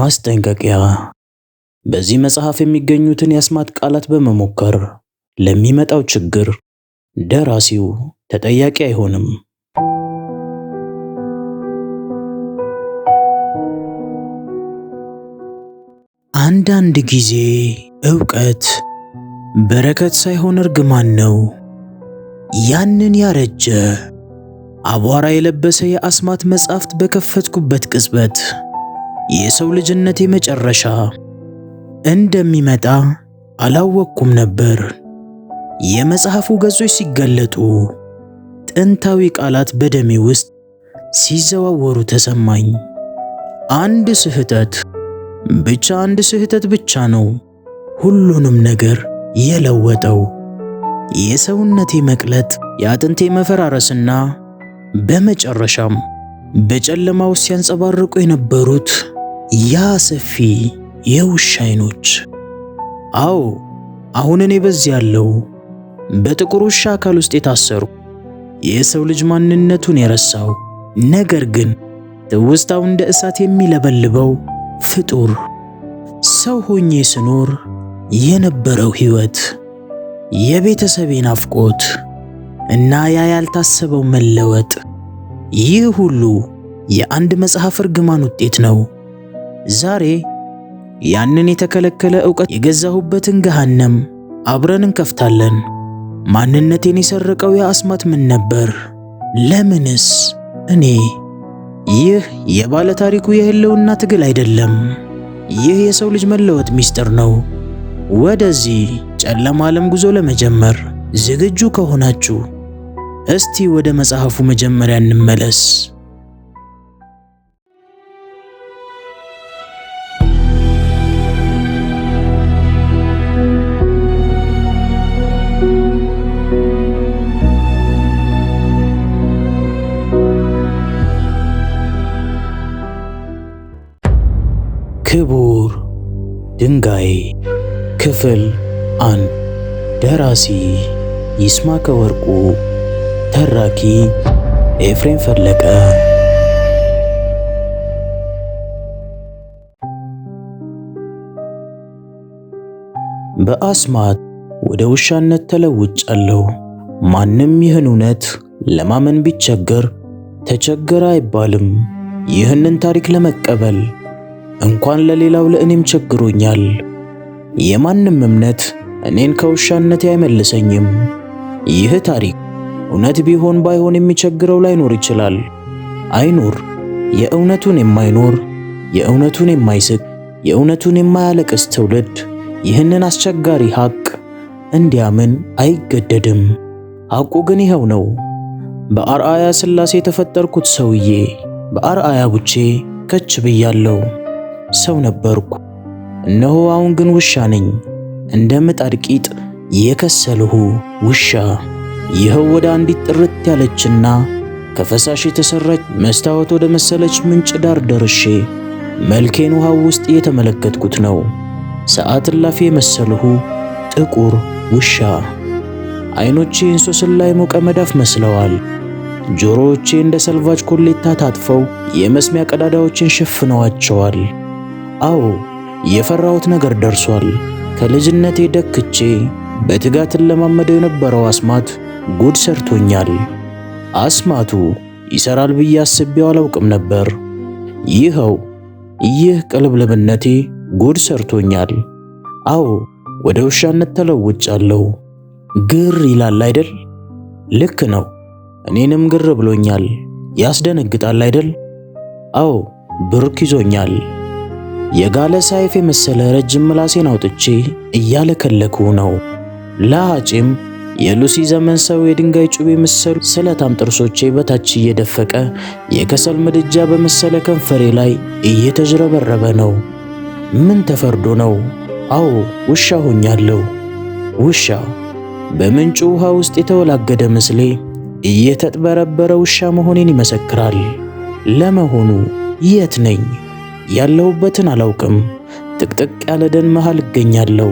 ማስጠንቀቂያ። በዚህ መጽሐፍ የሚገኙትን የአስማት ቃላት በመሞከር ለሚመጣው ችግር ደራሲው ተጠያቂ አይሆንም። አንዳንድ ጊዜ ዕውቀት በረከት ሳይሆን እርግማን ነው። ያንን ያረጀ አቧራ የለበሰ የአስማት መጽሐፍት በከፈትኩበት ቅጽበት የሰው ልጅነቴ መጨረሻ እንደሚመጣ አላወቅኩም ነበር። የመጽሐፉ ገጾች ሲገለጡ ጥንታዊ ቃላት በደሜ ውስጥ ሲዘዋወሩ ተሰማኝ። አንድ ስህተት ብቻ ነው ሁሉንም ነገር የለወጠው። የሰውነቴ መቅለጥ፣ የአጥንቴ መፈራረስና በመጨረሻም በጨለማው ሲያንጸባርቁ የነበሩት ያ ሰፊ የውሻ ዓይኖች። አዎ፣ አሁን እኔ በዚህ ያለው በጥቁር ውሻ አካል ውስጥ የታሰሩ የሰው ልጅ ማንነቱን የረሳው ነገር ግን ትውስታው እንደ እሳት የሚለበልበው ፍጡር። ሰው ሆኜ ስኖር የነበረው ሕይወት፣ የቤተሰቤ ናፍቆት እና ያ ያልታሰበው መለወጥ፣ ይህ ሁሉ የአንድ መጽሐፍ እርግማን ውጤት ነው። ዛሬ ያንን የተከለከለ ዕውቀት የገዛሁበትን ገሃነም አብረን እንከፍታለን። ማንነቴን የሰረቀው የአስማት ምን ነበር? ለምንስ እኔ? ይህ የባለ ታሪኩ የህልውና ትግል አይደለም። ይህ የሰው ልጅ መለወጥ ምስጢር ነው። ወደዚህ ጨለማ ዓለም ጉዞ ለመጀመር ዝግጁ ከሆናችሁ እስቲ ወደ መጽሐፉ መጀመሪያ እንመለስ። ክቡር ድንጋይ ክፍል 1። ደራሲ ይስማከ ወርቁ፣ ተራኪ ኤፍሬም ፈለቀ። በአስማት ወደ ውሻነት ተለውጫለሁ። ማንም ይህን እውነት ለማመን ቢቸገር ተቸገረ አይባልም። ይህንን ታሪክ ለመቀበል እንኳን ለሌላው ለእኔም ቸግሮኛል። የማንም እምነት እኔን ከውሻነቴ አይመልሰኝም። ይህ ታሪክ እውነት ቢሆን ባይሆን የሚቸግረው ላይኖር ይችላል። አይኖር። የእውነቱን የማይኖር፣ የእውነቱን የማይስቅ፣ የእውነቱን የማያለቅስ ትውልድ ይህንን አስቸጋሪ ሐቅ እንዲያምን አይገደድም። ሐቁ ግን ይኸው ነው። በአርአያ ሥላሴ የተፈጠርኩት ሰውዬ በአርአያ ቡቼ ከች ብያለሁ። ሰው ነበርኩ፣ እነሆ አሁን ግን ውሻ ነኝ። እንደ ምጣድ ቂጥ የከሰልሁ ውሻ። ይኸው ወደ አንዲት ጥርት ያለችና ከፈሳሽ የተሰራች መስታወት ወደ መሰለች ምንጭ ዳር ደርሼ መልኬን ውሃው ውስጥ እየተመለከትኩት ነው። ሰዓት እላፊ የመሰልሁ ጥቁር ውሻ። ዓይኖቼ እንሶስላ የሞቀ መዳፍ መስለዋል። ጆሮዎቼ እንደ ሰልቫጅ ኮሌታ ታጥፈው የመስሚያ ቀዳዳዎችን ሸፍነዋቸዋል። አዎ፣ የፈራሁት ነገር ደርሷል። ከልጅነቴ ደክቼ በትጋት ለማመደው የነበረው አስማት ጉድ ሰርቶኛል። አስማቱ ይሰራል ብዬ አስቤው አላውቅም ነበር። ይህ ቅልብልብነቴ ጉድ ሰርቶኛል። አዎ፣ ወደ ውሻነት ተለውጫለሁ። ግር ይላል አይደል? ልክ ነው። እኔንም ግር ብሎኛል። ያስደነግጣል አይደል? አዎ፣ ብርክ ይዞኛል። የጋለ ሰይፍ የመሰለ ረጅም ምላሴን አውጥቼ እያለከለኩ ነው። ለሐጪም የሉሲ ዘመን ሰው የድንጋይ ጩቤ መሰሉ ስለታም ጥርሶቼ በታች እየደፈቀ የከሰል ምድጃ በመሰለ ከንፈሬ ላይ እየተጅረበረበ ነው። ምን ተፈርዶ ነው? አዎ፣ ውሻ ሆኛለሁ። ውሻ። በምንጩ ውሃ ውስጥ የተወላገደ ምስሌ እየተጥበረበረ ውሻ መሆኔን ይመሰክራል። ለመሆኑ የት ነኝ? ያለሁበትን አላውቅም። ጥቅጥቅ ያለ ደን መሃል እገኛለሁ።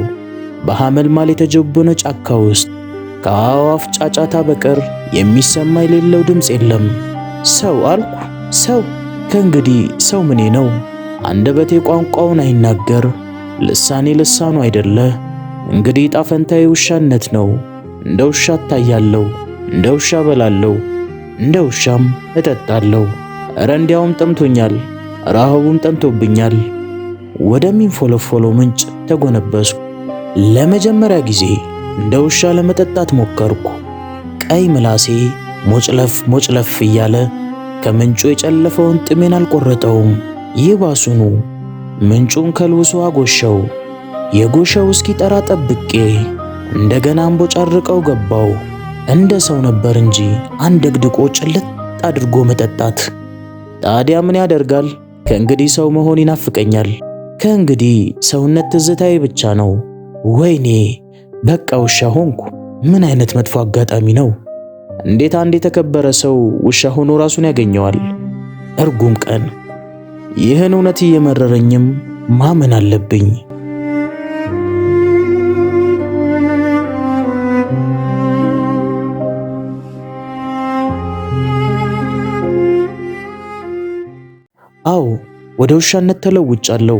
በሐመልማል የተጀበነ ጫካ ውስጥ ከአዕዋፍ ጫጫታ በቀር የሚሰማ የሌለው ድምፅ የለም። ሰው አልኩ። ሰው ከእንግዲህ ሰው ምኔ ነው? አንደበቴ ቋንቋውን አይናገር፣ ልሳኔ ልሳኑ አይደለ። እንግዲህ ዕጣ ፈንታዬ ውሻነት ነው። እንደ ውሻ እታያለሁ፣ እንደ ውሻ እበላለሁ፣ እንደ ውሻም እጠጣለሁ። እረ እንዲያውም ጠምቶኛል፣ ረሃቡም ጠምቶብኛል። ወደሚንፎለፎለው ምንጭ ተጎነበስኩ። ለመጀመሪያ ጊዜ እንደ ውሻ ለመጠጣት ሞከርኩ። ቀይ ምላሴ ሞጭለፍ ሞጭለፍ እያለ ከምንጩ የጨለፈውን ጥሜን አልቆረጠውም። ይባሱኑ ምንጩን ከልውሶ አጎሸው። የጎሸው እስኪጠራ ጠብቄ እንደገና አንቦጫርቀው ገባው። እንደ ሰው ነበር እንጂ አንደግድቆ ጭልጥ አድርጎ መጠጣት። ታዲያ ምን ያደርጋል? ከእንግዲህ ሰው መሆን ይናፍቀኛል። ከእንግዲህ ሰውነት ትዝታዬ ብቻ ነው። ወይኔ በቃ ውሻ ሆንኩ። ምን አይነት መጥፎ አጋጣሚ ነው! እንዴት አንድ የተከበረ ሰው ውሻ ሆኖ ራሱን ያገኘዋል? እርጉም ቀን! ይህን እውነት እየመረረኝም ማመን አለብኝ። አዎ ወደ ውሻነት ተለውጫለሁ።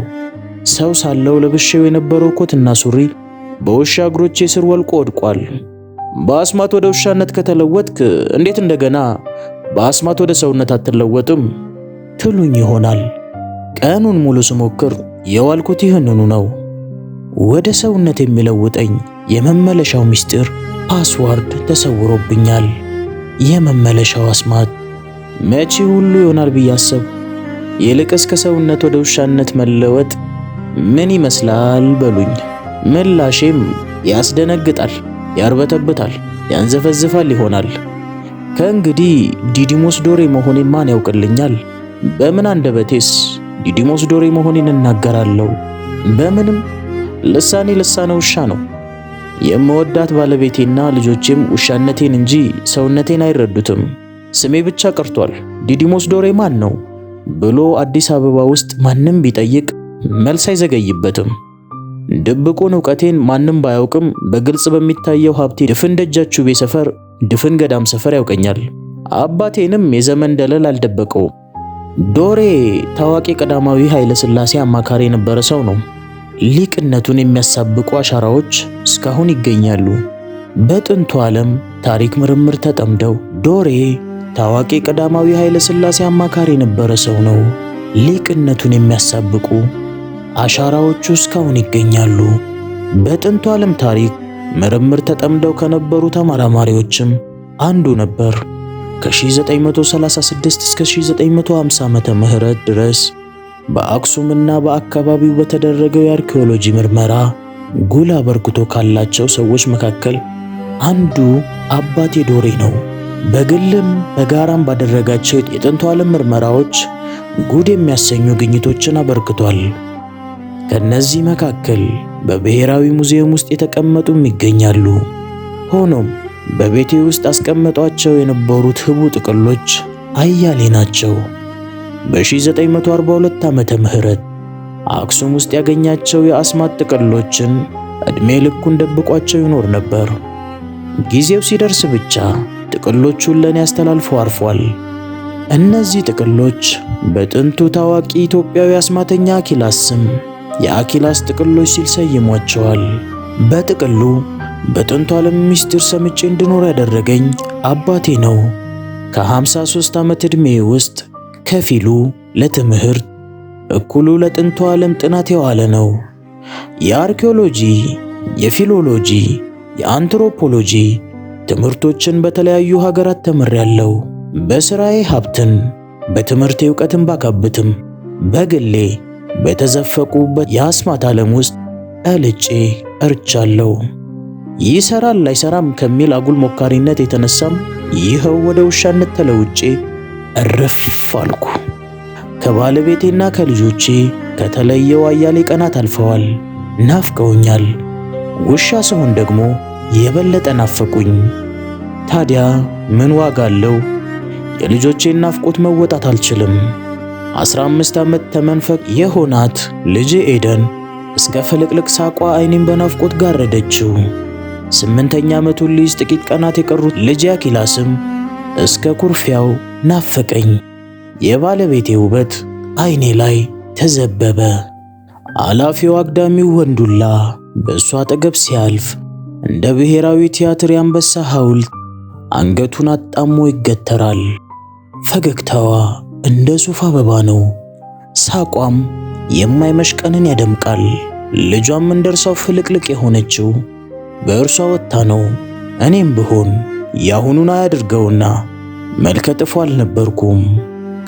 ሰው ሳለው ለብሼው የነበረው ኮትና ሱሪ በውሻ እግሮቼ ስር ወልቆ ወድቋል። በአስማት ወደ ውሻነት ከተለወጥክ እንዴት እንደገና በአስማት ወደ ሰውነት አትለወጥም ትሉኝ ይሆናል። ቀኑን ሙሉ ስሞክር የዋልኩት ይህንኑ ነው። ወደ ሰውነት የሚለውጠኝ የመመለሻው ምስጢር ፓስዋርድ ተሰውሮብኛል። የመመለሻው አስማት መቼ ሁሉ ይሆናል ብዬ አሰብኩ። ይልቅስ ከሰውነት ወደ ውሻነት መለወጥ ምን ይመስላል በሉኝ። ምላሼም ያስደነግጣል፣ ያርበተብታል፣ ያንዘፈዝፋል ይሆናል። ከእንግዲህ ዲዲሞስ ዶሬ መሆኔን ማን ያውቅልኛል? በምን አንደበቴስ ዲዲሞስ ዶሬ መሆኔን እናገራለሁ? በምንም። ልሳኔ ልሳነ ውሻ ነው። የምወዳት ባለቤቴና ልጆቼም ውሻነቴን እንጂ ሰውነቴን አይረዱትም። ስሜ ብቻ ቀርቷል። ዲዲሞስ ዶሬ ማን ነው ብሎ አዲስ አበባ ውስጥ ማንም ቢጠይቅ መልስ አይዘገይበትም። ድብቁን ዕውቀቴን ማንም ባያውቅም በግልጽ በሚታየው ሀብቴ ድፍን ደጃችሁ ቤ ሰፈር፣ ድፍን ገዳም ሰፈር ያውቀኛል። አባቴንም የዘመን ደለል አልደበቀውም። ዶሬ ታዋቂ ቀዳማዊ ኃይለ ሥላሴ አማካሪ የነበረ ሰው ነው። ሊቅነቱን የሚያሳብቁ አሻራዎች እስካሁን ይገኛሉ። በጥንቱ ዓለም ታሪክ ምርምር ተጠምደው ዶሬ ታዋቂ ቀዳማዊ ኃይለ ሥላሴ አማካሪ የነበረ ሰው ነው። ሊቅነቱን የሚያሳብቁ አሻራዎቹ እስካሁን ይገኛሉ። በጥንቱ ዓለም ታሪክ ምርምር ተጠምደው ከነበሩ ተመራማሪዎችም አንዱ ነበር። ከ1936 እስከ 1950 ዓመተ ምህረት ድረስ በአክሱምና በአካባቢው በተደረገው የአርኪኦሎጂ ምርመራ ጉልህ አበርክቶ ካላቸው ሰዎች መካከል አንዱ አባቴ ዶሬ ነው። በግልም በጋራም ባደረጋቸው የጥንቱ ዓለም ምርመራዎች ጉድ የሚያሰኙ ግኝቶችን አበርክቷል። ከነዚህ መካከል በብሔራዊ ሙዚየም ውስጥ የተቀመጡም ይገኛሉ። ሆኖም በቤቴ ውስጥ አስቀመጧቸው የነበሩት ህቡ ጥቅሎች አያሌ ናቸው። በ1942 ዓመተ ምህረት አክሱም ውስጥ ያገኛቸው የአስማት ጥቅሎችን ዕድሜ ልኩን ደብቋቸው ይኖር ነበር። ጊዜው ሲደርስ ብቻ ጥቅሎቹን ለኔ አስተላልፎ አርፏል። እነዚህ ጥቅሎች በጥንቱ ታዋቂ ኢትዮጵያዊ አስማተኛ አኪላስ ስም የአኪላስ ጥቅሎች ሲል ሰይሟቸዋል። በጥቅሉ በጥንቱ ዓለም ምስጢር ሰምጬ እንድኖር ያደረገኝ አባቴ ነው። ከ53 ዓመት ዕድሜ ውስጥ ከፊሉ ለትምህርት፣ እኩሉ ለጥንቱ ዓለም ጥናት የዋለ ነው። የአርኪኦሎጂ፣ የፊሎሎጂ፣ የአንትሮፖሎጂ ትምህርቶችን በተለያዩ ሀገራት ተምሬያለሁ። በሥራዬ ሀብትን በትምህርቴ ዕውቀትን ባካብትም በግሌ በተዘፈቁበት የአስማት ዓለም ውስጥ ጠልጬ እርቻለሁ። ይሰራል አይሰራም ከሚል አጉል ሞካሪነት የተነሳም ይኸው ወደ ውሻነት ተለውጬ እረፍ አልኩ። ከባለቤቴና ከልጆቼ ከተለየው አያሌ ቀናት አልፈዋል። ናፍቀውኛል። ውሻ ስሆን ደግሞ የበለጠ ናፈቁኝ። ታዲያ ምን ዋጋ አለው? የልጆቼን ናፍቆት መወጣት አልችልም። 15 ዓመት ተመንፈቅ የሆናት ልጄ ኤደን እስከ ፍልቅልቅ ሳቋ አይኔን በናፍቆት ጋረደችው። 8ኛ ዓመቱን ሊይዝ ጥቂት ቀናት የቀሩት ልጄ አኪላስም እስከ ኩርፊያው ናፈቀኝ። የባለቤቴ ውበት አይኔ ላይ ተዘበበ። አላፊው አግዳሚው ወንዱላ በእሷ አጠገብ ሲያልፍ እንደ ብሔራዊ ቲያትር የአንበሳ ሐውልት አንገቱን አጣሞ ይገተራል። ፈገግታዋ እንደ ሱፍ አበባ ነው። ሳቋም የማይመሽ ቀንን ያደምቃል። ልጇም እንደርሷው ፍልቅልቅ የሆነችው በእርሷ ወጥታ ነው። እኔም ብሆን ያሁኑን አያድርገውና መልከ ጥፉ አልነበርኩም።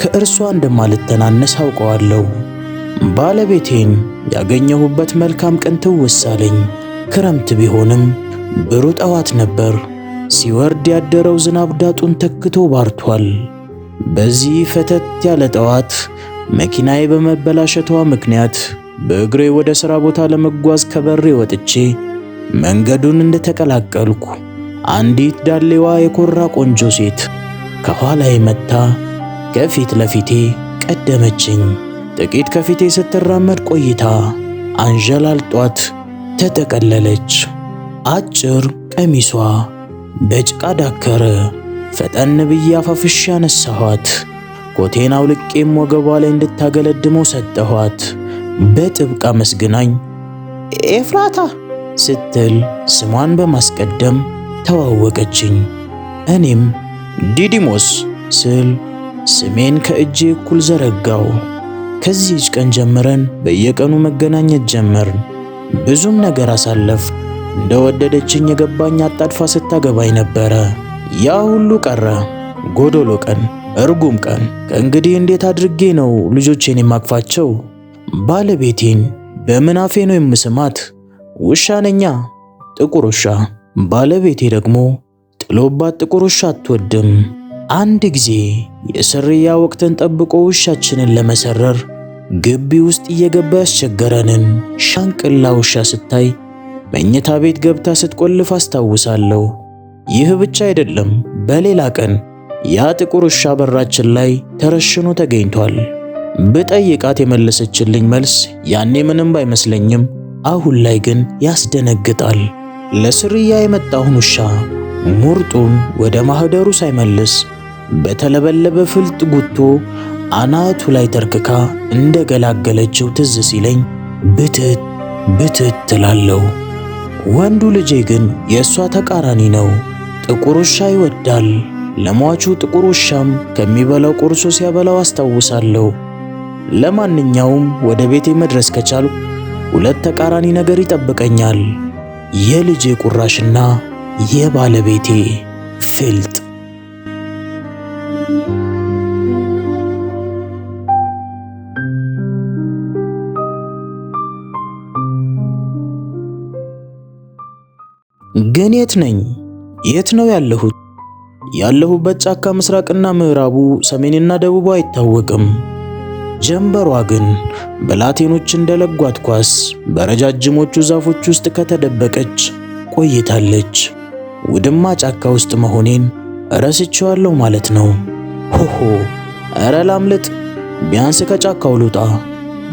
ከእርሷ እንደማልተናነስ አውቀዋለሁ። ባለቤቴን ያገኘሁበት መልካም ቀን ትውስ አለኝ። ክረምት ቢሆንም ብሩህ ጠዋት ነበር። ሲወርድ ያደረው ዝናብ ዳጡን ተክቶ ባርቷል። በዚህ ፈተት ያለ ጠዋት መኪናዬ በመበላሸቷ ምክንያት በእግሬ ወደ ሥራ ቦታ ለመጓዝ ከበሬ ወጥቼ መንገዱን እንደተቀላቀልኩ አንዲት ዳሌዋ የኮራ ቆንጆ ሴት ከኋላዬ መጥታ ከፊት ለፊቴ ቀደመችኝ። ጥቂት ከፊቴ ስትራመድ ቆይታ አንዠላልጧት ተጠቀለለች። አጭር ቀሚሷ በጭቃ ዳከረ። ፈጠን ብዬ አፋፍሼ አነሳኋት። ኮቴን አውልቄም ወገቧ ላይ እንድታገለድመው ሰጠኋት። በጥብቅ አመስግናኝ ኤፍራታ ስትል ስሟን በማስቀደም ተዋወቀችኝ። እኔም ዲዲሞስ ስል ስሜን ከእጄ እኩል ዘረጋው። ከዚህች ቀን ጀምረን በየቀኑ መገናኘት ጀመርን። ብዙም ነገር አሳለፍ። እንደወደደችኝ የገባኝ አጣድፋ ስታገባኝ ነበረ። ያ ሁሉ ቀረ። ጎዶሎ ቀን፣ እርጉም ቀን። ከእንግዲህ እንዴት አድርጌ ነው ልጆቼን የማቅፋቸው? ባለቤቴን በምን አፌ ነው የምስማት? ውሻ ነኛ፣ ጥቁር ውሻ። ባለቤቴ ደግሞ ጥሎባት ጥቁር ውሻ አትወድም። አንድ ጊዜ የስርያ ወቅትን ጠብቆ ውሻችንን ለመሰረር ግቢ ውስጥ እየገባ ያስቸገረንን ሻንቅላ ውሻ ስታይ መኝታ ቤት ገብታ ስትቆልፍ አስታውሳለሁ። ይህ ብቻ አይደለም። በሌላ ቀን ያ ጥቁር ውሻ በራችን ላይ ተረሽኖ ተገኝቷል። ብጠይቃት የመለሰችልኝ መልስ ያኔ ምንም ባይመስለኝም አሁን ላይ ግን ያስደነግጣል። ለስርያ የመጣውን ውሻ ሙርጡን ወደ ማህደሩ ሳይመልስ በተለበለበ ፍልጥ ጉቶ አናቱ ላይ ተርክካ እንደገላገለችው ትዝ ሲለኝ ብትት ብትት ትላለሁ። ወንዱ ልጄ ግን የእሷ ተቃራኒ ነው። ጥቁር ውሻ ይወዳል። ለሟቹ ጥቁር ውሻም ከሚበላው ቁርሱ ሲያበላው አስታውሳለሁ። ለማንኛውም ወደ ቤቴ መድረስ ከቻልኩ ሁለት ተቃራኒ ነገር ይጠብቀኛል። የልጄ ቁራሽና የባለቤቴ ፍልጥ። ግን የት ነኝ? የት ነው ያለሁት? ያለሁበት ጫካ ምስራቅና ምዕራቡ፣ ሰሜንና ደቡቡ አይታወቅም። ጀንበሯ ግን በላቴኖች እንደለጓት ኳስ በረጃጅሞቹ ዛፎች ውስጥ ከተደበቀች ቆይታለች። ውድማ ጫካ ውስጥ መሆኔን ረስቼዋለሁ ማለት ነው። ሆሆ! ኧረ ላምልጥ! ቢያንስ ከጫካው ልውጣ።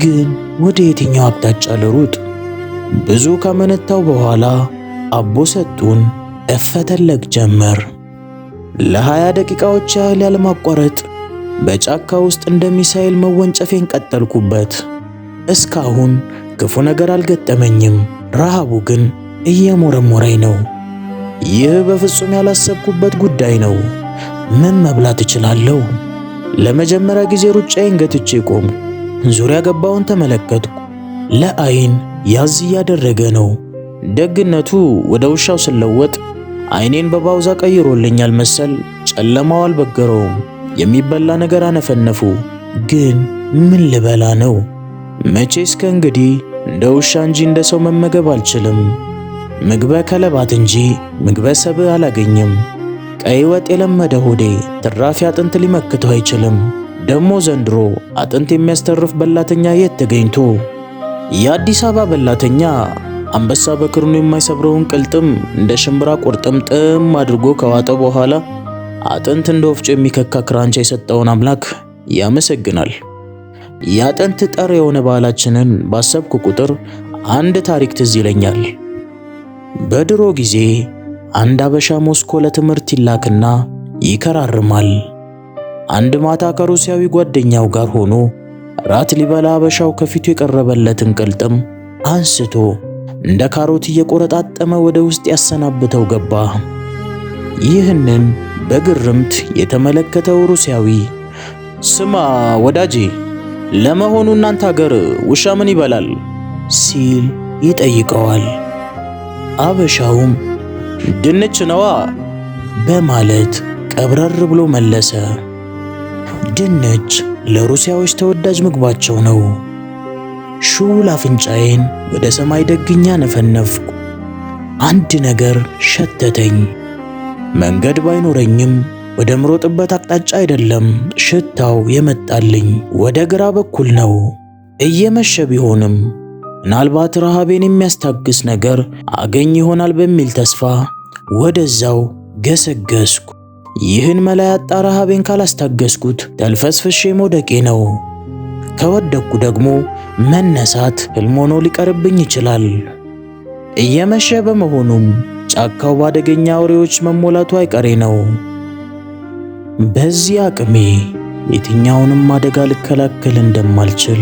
ግን ወደ የትኛው አቅጣጫ ልሩጥ? ብዙ ከመነታው በኋላ አቦ ሰጡን እፈተለግ ጀመር። ለ20 ደቂቃዎች ያህል ያለማቋረጥ በጫካ ውስጥ እንደ ሚሳኤል መወንጨፌን ቀጠልኩበት። እስካሁን ክፉ ነገር አልገጠመኝም። ረሃቡ ግን እየሞረሞረኝ ነው። ይህ በፍጹም ያላሰብኩበት ጉዳይ ነው። ምን መብላት እችላለሁ? ለመጀመሪያ ጊዜ ሩጫዬን ገትቼ ቆምኩ። ዙሪያ ገባውን ተመለከትኩ። ለአይን ያዝ እያደረገ ነው። ደግነቱ ወደ ውሻው ስለወጥ አይኔን በባውዛ ቀይሮልኛል መሰል። ጨለማው አልበገረውም። የሚበላ ነገር አነፈነፉ። ግን ምን ልበላ ነው? መቼስ ከእንግዲህ እንደ ውሻ እንጂ እንደ ሰው መመገብ አልችልም። ምግበ ከለባት እንጂ ምግበ ሰብዕ አላገኝም። ቀይ ወጥ የለመደ ሆዴ ትራፊ አጥንት ሊመክተው አይችልም። ደሞ ዘንድሮ አጥንት የሚያስተርፍ በላተኛ የት ተገኝቶ? የአዲስ አበባ በላተኛ አንበሳ በክርኑ የማይሰብረውን ቅልጥም እንደ ሽምብራ ቁርጥምጥም አድርጎ ከዋጠ በኋላ አጥንት እንደ ወፍጮ የሚከካ ክራንቻ የሰጠውን አምላክ ያመሰግናል። የአጥንት ጠር የሆነ ባህላችንን ባሰብኩ ቁጥር አንድ ታሪክ ትዝ ይለኛል። በድሮ ጊዜ አንድ አበሻ ሞስኮ ለትምህርት ይላክና ይከራርማል። አንድ ማታ ከሩሲያዊ ጓደኛው ጋር ሆኖ ራት ሊበላ አበሻው ከፊቱ የቀረበለትን ቅልጥም አንስቶ እንደ ካሮት እየቆረጣጠመ ወደ ውስጥ ያሰናብተው ገባ። ይህንን በግርምት የተመለከተው ሩሲያዊ ስማ ወዳጄ፣ ለመሆኑ እናንተ ሀገር ውሻ ምን ይበላል ሲል ይጠይቀዋል። አበሻውም ድንች ነዋ በማለት ቀብረር ብሎ መለሰ። ድንች ለሩሲያዎች ተወዳጅ ምግባቸው ነው። ሹል አፍንጫዬን ወደ ሰማይ ደግኛ ነፈነፍኩ። አንድ ነገር ሸተተኝ። መንገድ ባይኖረኝም ወደ ምሮጥበት አቅጣጫ አይደለም ሽታው የመጣልኝ፣ ወደ ግራ በኩል ነው። እየመሸ ቢሆንም ምናልባት ረሃቤን የሚያስታግስ ነገር አገኝ ይሆናል በሚል ተስፋ ወደዛው ገሰገስኩ። ይህን መላ ያጣ ረሃቤን ካላስታገስኩት ተልፈስፍሼ መውደቄ ነው። ከወደቅኩ ደግሞ መነሳት ሕልም ሆኖ ሊቀርብኝ ይችላል። እየመሸ በመሆኑም ጫካው ባደገኛ አውሬዎች መሞላቱ አይቀሬ ነው። በዚህ አቅሜ የትኛውንም አደጋ ልከላከል እንደማልችል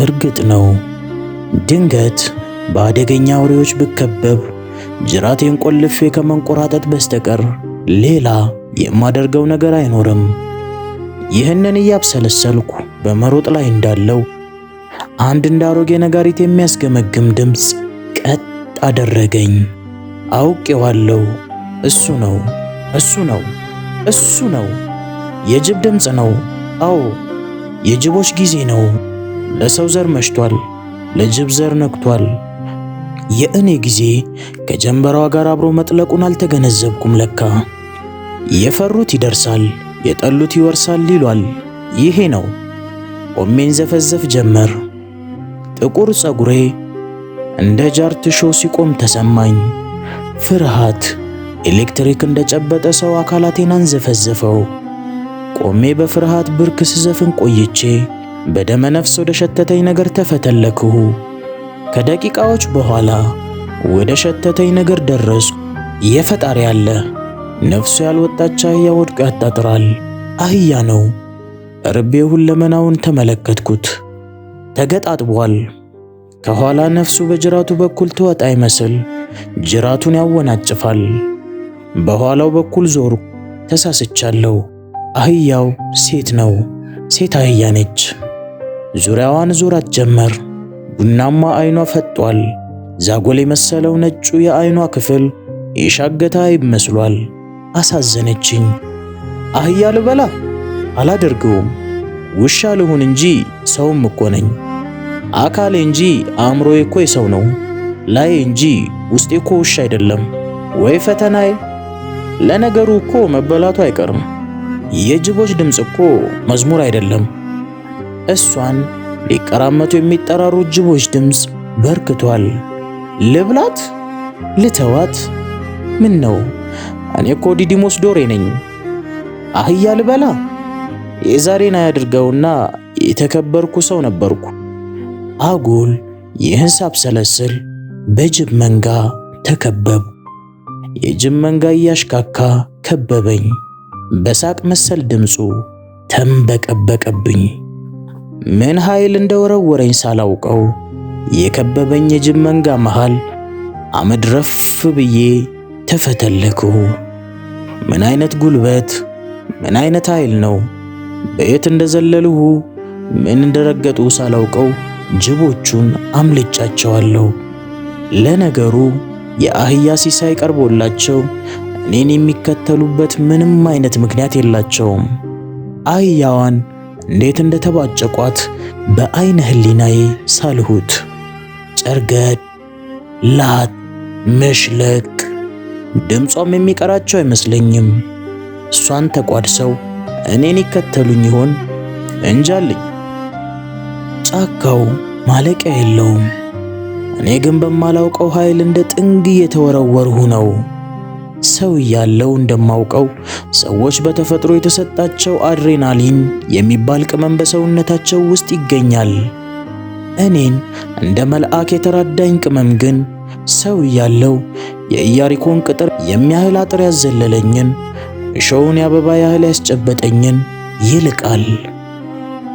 እርግጥ ነው። ድንገት በአደገኛ አውሬዎች ብከበብ ጅራቴን ቆልፌ ከመንቆራጠጥ በስተቀር ሌላ የማደርገው ነገር አይኖርም። ይህንን እያብሰለሰልኩ በመሮጥ ላይ እንዳለው አንድ እንደ አሮጌ ነጋሪት የሚያስገመግም ድምፅ ቀጥ አደረገኝ። አውቄዋለሁ። እሱ ነው፣ እሱ ነው፣ እሱ ነው። የጅብ ድምፅ ነው። አዎ የጅቦች ጊዜ ነው። ለሰው ዘር መሽቷል፣ ለጅብ ዘር ነግቷል። የእኔ ጊዜ ከጀንበሯ ጋር አብሮ መጥለቁን አልተገነዘብኩም ለካ። የፈሩት ይደርሳል፣ የጠሉት ይወርሳል ይሏል። ይሄ ነው። ቆሜን ዘፈዘፍ ጀመር። ጥቁር ፀጉሬ እንደ ጃርት ሾህ ሲቆም ተሰማኝ። ፍርሃት ኤሌክትሪክ እንደጨበጠ ሰው አካላቴን አንዘፈዘፈው። ቆሜ በፍርሃት ብርክ ስዘፍን ቆይቼ በደመ ነፍስ ወደ ሸተተኝ ነገር ተፈተለክሁ። ከደቂቃዎች በኋላ ወደ ሸተተኝ ነገር ደረስኩ። የፈጣሪ አለ። ነፍሱ ያልወጣች አህያ ወድቆ ያጣጥራል። አህያ ነው። ርቤው ሁለመናውን ተመለከትኩት። ተገጣጥቧል። ከኋላ ነፍሱ በጅራቱ በኩል ትወጣ ይመስል ጅራቱን ያወናጭፋል። በኋላው በኩል ዞርኩ። ተሳስቻለሁ። አህያው ሴት ነው። ሴት አህያ ነች። ዙሪያዋን ዞራት ጀመር። ቡናማ አይኗ ፈጧል። ዛጎል የመሰለው ነጩ የአይኗ ክፍል የሻገታ ይመስሏል። አሳዘነችኝ። አህያ ልበላ አላደርገውም። ውሻ ልሁን እንጂ ሰውም እኮ ነኝ። አካሌ እንጂ አእምሮዬ እኮ የሰው ነው። ላይ እንጂ ውስጤ እኮ ውሻ አይደለም። ወይ ፈተናዬ! ለነገሩ እኮ መበላቱ አይቀርም። የጅቦች ድምፅ እኮ መዝሙር አይደለም። እሷን ሊቀራመቱ የሚጠራሩ ጅቦች ድምፅ በርክቷል። ልብላት? ልተዋት? ምን ነው? እኔ እኮ ዲዲሞስ ዶሬ ነኝ። አህያ ልበላ? የዛሬን አያድርገውና የተከበርኩ ሰው ነበርኩ። አጉል ይህን ሳብሰለስል በጅብ መንጋ ተከበብ። የጅብ መንጋ እያሽካካ ከበበኝ። በሳቅ መሰል ድምፁ ተንበቀበቀብኝ። ምን ኃይል እንደወረወረኝ ሳላውቀው የከበበኝ የጅብ መንጋ መሃል አመድረፍ ብዬ ተፈተለክሁ። ምን አይነት ጉልበት፣ ምን አይነት ኃይል ነው! በየት እንደዘለልሁ ምን እንደረገጡ ሳላውቀው ጅቦቹን አምልጫቸዋለሁ። ለነገሩ የአህያ ሲሳይ ቀርቦላቸው እኔን የሚከተሉበት ምንም አይነት ምክንያት የላቸውም። አህያዋን እንዴት እንደተባጨቋት በአይነ ህሊናዬ ሳልሁት። ጨርገድ፣ ላት፣ መሽለቅ ድምጿም የሚቀራቸው አይመስለኝም። እሷን ተቋድሰው እኔን ይከተሉኝ ይሆን? እንጃልኝ። ጫካው ማለቂያ የለውም። እኔ ግን በማላውቀው ኃይል እንደ ጥንግ እየተወረወርሁ ነው። ሰው እያለው እንደማውቀው ሰዎች በተፈጥሮ የተሰጣቸው አድሬናሊን የሚባል ቅመም በሰውነታቸው ውስጥ ይገኛል። እኔን እንደ መልአክ የተራዳኝ ቅመም ግን ሰው እያለው የኢያሪኮን ቅጥር የሚያህል አጥር ያዘለለኝን፣ እሾውን የአበባ ያህል ያስጨበጠኝን ይልቃል።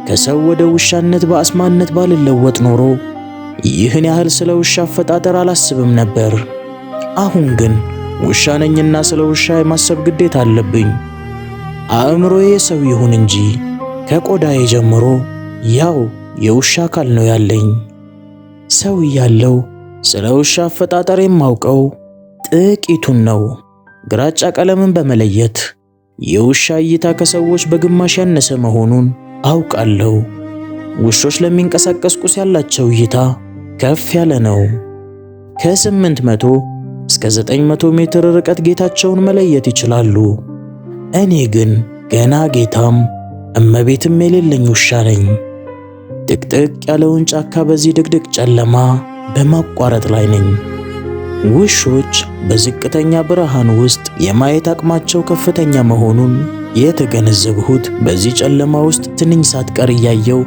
ከሰው ወደ ውሻነት በአስማነት ባልለወጥ ኖሮ ይህን ያህል ስለ ውሻ አፈጣጠር አላስብም ነበር። አሁን ግን ውሻ ነኝና ስለ ውሻ የማሰብ ግዴታ አለብኝ። አእምሮዬ የሰው ይሁን እንጂ ከቆዳዬ ጀምሮ ያው የውሻ አካል ነው ያለኝ። ሰው እያለው ስለ ውሻ አፈጣጠር የማውቀው ጥቂቱን ነው። ግራጫ ቀለምን በመለየት የውሻ እይታ ከሰዎች በግማሽ ያነሰ መሆኑን አውቃለሁ። ውሾች ለሚንቀሳቀስ ቁስ ያላቸው እይታ ከፍ ያለ ነው። ከ800 እስከ 900 ሜትር ርቀት ጌታቸውን መለየት ይችላሉ። እኔ ግን ገና ጌታም እመቤትም የሌለኝ ውሻ ነኝ። ጥቅጥቅ ያለውን ጫካ በዚህ ድቅድቅ ጨለማ በማቋረጥ ላይ ነኝ። ውሾች በዝቅተኛ ብርሃን ውስጥ የማየት አቅማቸው ከፍተኛ መሆኑን የተገነዘብሁት በዚህ ጨለማ ውስጥ ትንኝ ሳትቀር እያየው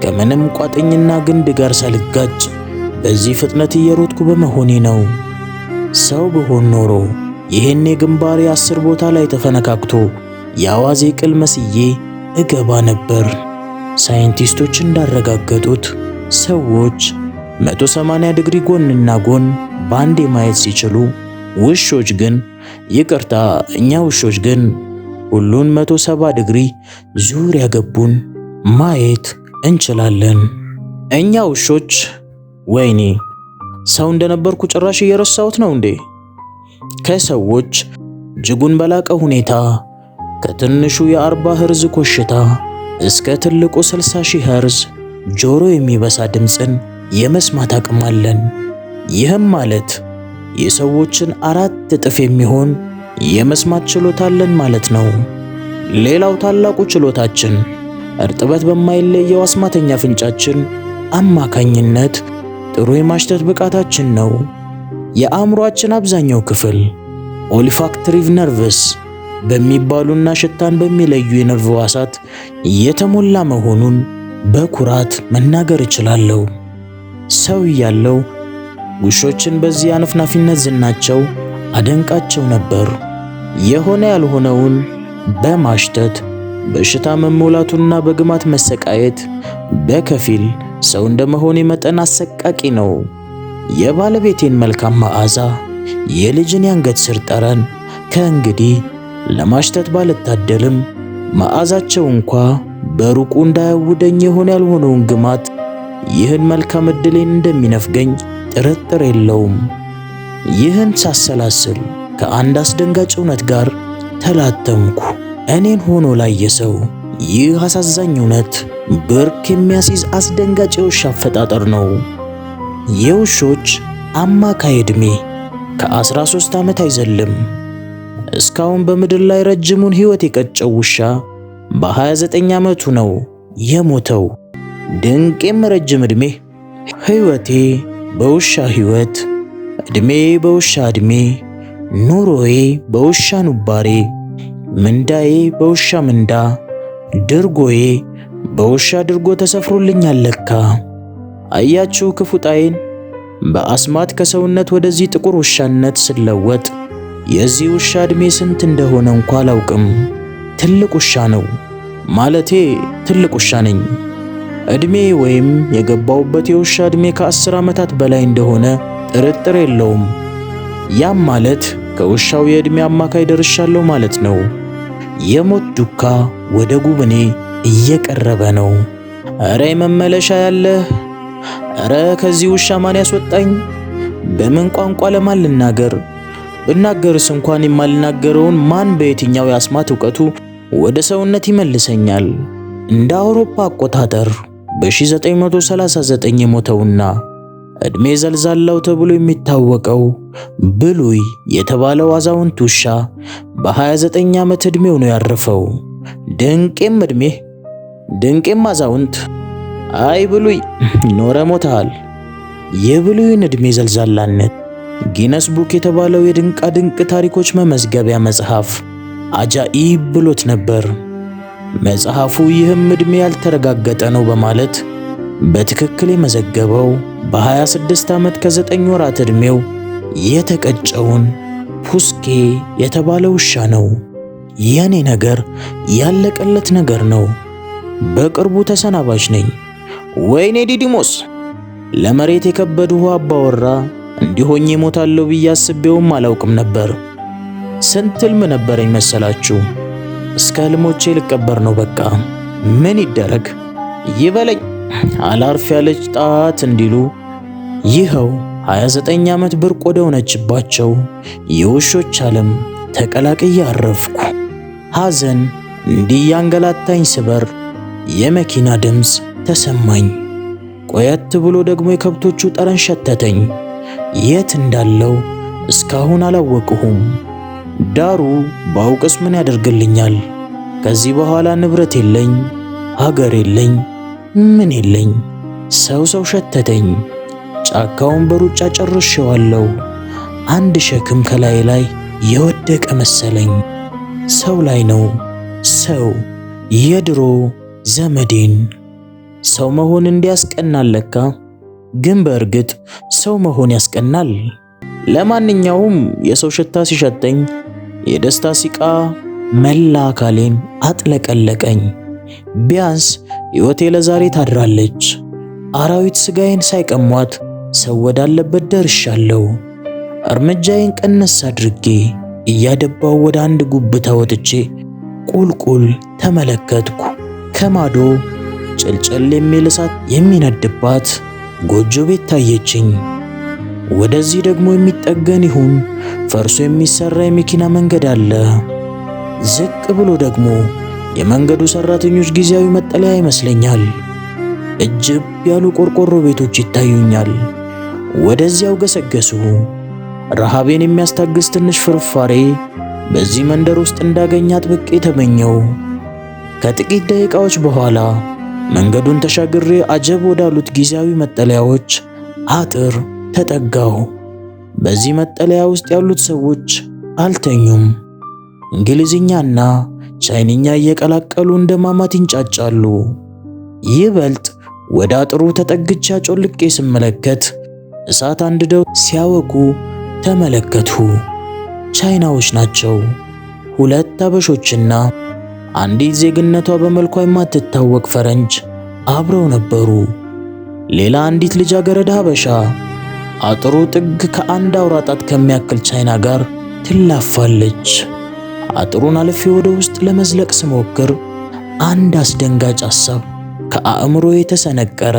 ከምንም ቋጥኝና ግንድ ጋር ሳልጋጭ በዚህ ፍጥነት እየሮጥኩ በመሆኔ ነው። ሰው ብሆን ኖሮ ይሄኔ ግንባሬ 10 ቦታ ላይ ተፈነካክቶ የአዋዜ ቅል መስዬ እገባ ነበር። ሳይንቲስቶች እንዳረጋገጡት ሰዎች 180 ዲግሪ ጎንና ጎን ባንዴ ማየት ሲችሉ፣ ውሾች ግን እኛ ውሾች ግን ሁሉን 170 ዲግሪ ዙሪያ ገቡን ማየት እንችላለን። እኛ ውሾች ወይኔ ሰው እንደነበርኩ ጭራሽ እየረሳሁት ነው እንዴ? ከሰዎች እጅጉን በላቀ ሁኔታ ከትንሹ የ40 ሄርዝ ኮሽታ እስከ ትልቁ 60,000 ሄርዝ ጆሮ የሚበሳ ድምፅን የመስማት አቅም አለን። ይህም ማለት የሰዎችን 4 እጥፍ የሚሆን የመስማት ችሎታ አለን ማለት ነው። ሌላው ታላቁ ችሎታችን እርጥበት በማይለየው አስማተኛ ፍንጫችን አማካኝነት ጥሩ የማሽተት ብቃታችን ነው። የአእምሮአችን አብዛኛው ክፍል ኦልፋክቲቭ ነርቭስ በሚባሉና ሽታን በሚለዩ የነርቭ ሕዋሳት የተሞላ መሆኑን በኩራት መናገር እችላለሁ። ሰው እያለው ውሾችን በዚህ አነፍናፊነት ዝናቸው አደንቃቸው ነበር። የሆነ ያልሆነውን በማሽተት በሽታ መሞላቱና በግማት መሰቃየት በከፊል ሰው እንደመሆኔ መጠን አሰቃቂ ነው። የባለቤቴን መልካም መዓዛ፣ የልጅን የአንገት ስር ጠረን ከእንግዲህ ለማሽተት ባልታደልም መዓዛቸው እንኳ በሩቁ እንዳያውደኝ የሆነ ያልሆነውን ግማት ይህን መልካም ዕድሌን እንደሚነፍገኝ ጥርጥር የለውም። ይህን ሳሰላስል ከአንድ አስደንጋጭ እውነት ጋር ተላተምኩ። እኔን ሆኖ ላየ ሰው ይህ አሳዛኝ እውነት ብርክ የሚያስይዝ አስደንጋጭ የውሻ አፈጣጠር ነው። የውሾች አማካይ ዕድሜ ከ13 ዓመት አይዘልም። እስካሁን በምድር ላይ ረጅሙን ሕይወት የቀጨው ውሻ በ29 ዓመቱ ነው የሞተው። ድንቄም ረጅም ዕድሜ! ሕይወቴ በውሻ ሕይወት፣ ዕድሜ በውሻ ዕድሜ፣ ኑሮዬ በውሻ ኑባሬ፣ ምንዳዬ በውሻ ምንዳ፣ ድርጎዬ በውሻ ድርጎ ተሰፍሮልኛል ለካ። አያችሁ ክፉ ጣዬን! በአስማት ከሰውነት ወደዚህ ጥቁር ውሻነት ስለወጥ የዚህ ውሻ ዕድሜ ስንት እንደሆነ እንኳ አላውቅም። ትልቅ ውሻ ነው ማለቴ ትልቅ ውሻ ነኝ። ዕድሜ ወይም የገባውበት የውሻ ዕድሜ ከ10 ዓመታት በላይ እንደሆነ ጥርጥር የለውም። ያም ማለት ከውሻው የዕድሜ አማካይ ደርሻለሁ ማለት ነው። የሞት ዱካ ወደ ጉብኔ እየቀረበ ነው። እረ የመመለሻ ያለህ! እረ ከዚህ ውሻ ማን ያስወጣኝ? በምን ቋንቋ ለማን ልናገር? ብናገርስ እንኳን የማልናገረውን ማን በየትኛው የአስማት ዕውቀቱ ወደ ሰውነት ይመልሰኛል? እንደ አውሮፓ አቆጣጠር በ1939 የሞተውና ዕድሜ ዘልዛላው ተብሎ የሚታወቀው ብሉይ የተባለው አዛውንት ውሻ በ29 ዓመት ዕድሜው ነው ያረፈው። ድንቄም ዕድሜ! ድንቄም አዛውንት! አይ ብሉይ ኖረ ሞተሃል። የብሉይን ዕድሜ ዘልዛላነት ጊነስ ቡክ የተባለው የድንቃ ድንቅ ታሪኮች መመዝገቢያ መጽሐፍ አጃኢብ ብሎት ነበር። መጽሐፉ ይህም ዕድሜ ያልተረጋገጠ ነው በማለት በትክክል የመዘገበው በ26 ዓመት ከ9 ወራት ዕድሜው የተቀጨውን ፑስኬ የተባለ ውሻ ነው። የኔ ነገር ያለቀለት ነገር ነው። በቅርቡ ተሰናባች ነኝ። ወይኔ ዲዲሞስ! ለመሬት የከበድሁ አባወራ እንዲሆኜ ሞታለሁ ብዬ አስቤውም አላውቅም ነበር። ስንት ህልም ነበረኝ መሰላችሁ? እስከ ህልሞቼ ልቀበር ነው በቃ። ምን ይደረግ ይበለኝ። አላርፍ ያለች ጣት እንዲሉ ይኸው 29 ዓመት ብርቅ ወደ ሆነችባቸው የውሾች ዓለም ተቀላቅዬ አረፍኩ። ሐዘን እንዲህ ያንገላታኝ ስበር የመኪና ድምፅ ተሰማኝ። ቆየት ብሎ ደግሞ የከብቶቹ ጠረን ሸተተኝ። የት እንዳለው እስካሁን አላወቅሁም። ዳሩ ባውቅስ ምን ያደርግልኛል? ከዚህ በኋላ ንብረት የለኝ፣ ሀገር የለኝ፣ ምን የለኝ። ሰው ሸተተኝ። ጫካውን በሩጫ ጨርሼዋለሁ። አንድ ሸክም ከላይ ላይ የወደቀ መሰለኝ። ሰው ላይ ነው ሰው፣ የድሮ ዘመዴን። ሰው መሆን እንዲያስቀናል ለካ። ግን በእርግጥ ሰው መሆን ያስቀናል? ለማንኛውም የሰው ሽታ ሲሸተኝ የደስታ ሲቃ መላ አካሌን አጥለቀለቀኝ። ቢያንስ ሕይወቴ ለዛሬ ታድራለች። አራዊት ስጋዬን ሳይቀሟት ሰው ወዳለበት ደርሻለሁ። እርምጃዬን ቀነስ አድርጌ እያደባው ወደ አንድ ጉብታ ወጥቼ ቁልቁል ተመለከትኩ። ከማዶ ጭልጭል የሚል እሳት የሚነድባት ጎጆ ቤት ታየችኝ። ወደዚህ ደግሞ የሚጠገን ይሁን ፈርሶ የሚሰራ የመኪና መንገድ አለ። ዝቅ ብሎ ደግሞ የመንገዱ ሰራተኞች ጊዜያዊ መጠለያ ይመስለኛል። እጅብ ያሉ ቆርቆሮ ቤቶች ይታዩኛል። ወደዚያው ገሰገሱ። ረሃቤን የሚያስታግስ ትንሽ ፍርፋሬ በዚህ መንደር ውስጥ እንዳገኝ አጥብቄ ተመኘው። ከጥቂት ደቂቃዎች በኋላ መንገዱን ተሻግሬ አጀብ ወዳሉት ጊዜያዊ መጠለያዎች አጥር ተጠጋው። በዚህ መጠለያ ውስጥ ያሉት ሰዎች አልተኙም። እንግሊዝኛና ቻይንኛ እየቀላቀሉ እንደማማት ይንጫጫሉ። ይበልጥ ወደ አጥሩ ተጠግቻ ጮልቄ ስመለከት እሳት አንድደው ሲያወጉ ተመለከትሁ። ቻይናዎች ናቸው። ሁለት አበሾችና አንዲት ዜግነቷ በመልኳ የማትታወቅ ፈረንጅ አብረው ነበሩ። ሌላ አንዲት ልጃገረድ ሀበሻ አጥሩ ጥግ ከአንድ አውራጣት ከሚያክል ቻይና ጋር ትላፋለች። አጥሩን አልፌ ወደ ውስጥ ለመዝለቅ ስሞክር አንድ አስደንጋጭ ሐሳብ ከአእምሮዬ ተሰነቀረ።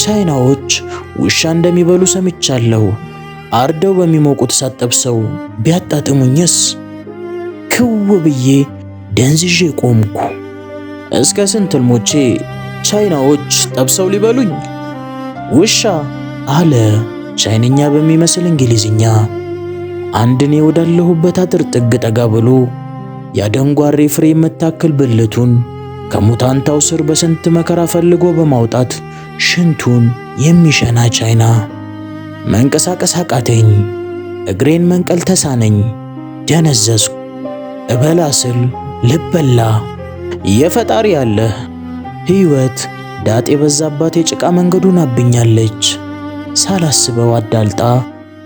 ቻይናዎች ውሻ እንደሚበሉ ሰምቻለሁ። አርደው በሚሞቁት እሳት ጠብሰው ቢያጣጥሙኝስ? ክው ብዬ ደንዝዤ ቆምኩ። እስከ ስንት ህልሞቼ ቻይናዎች ጠብሰው ሊበሉኝ? ውሻ አለ ቻይንኛ በሚመስል እንግሊዝኛ። አንድኔ ወዳለሁበት አጥር ጥግ ጠጋ ብሎ ያደንጓሬ ፍሬ የምታክል ብልቱን ከሙታንታው ስር በስንት መከራ ፈልጎ በማውጣት ሽንቱን የሚሸና ቻይና። መንቀሳቀስ አቃተኝ። እግሬን መንቀል ተሳነኝ። ደነዘዝኩ። እበላ ስል ልበላ። የፈጣሪ ያለህ ሕይወት ዳጥ የበዛባት የጭቃ መንገዱን አብኛለች። ሳላስበው አዳልጣ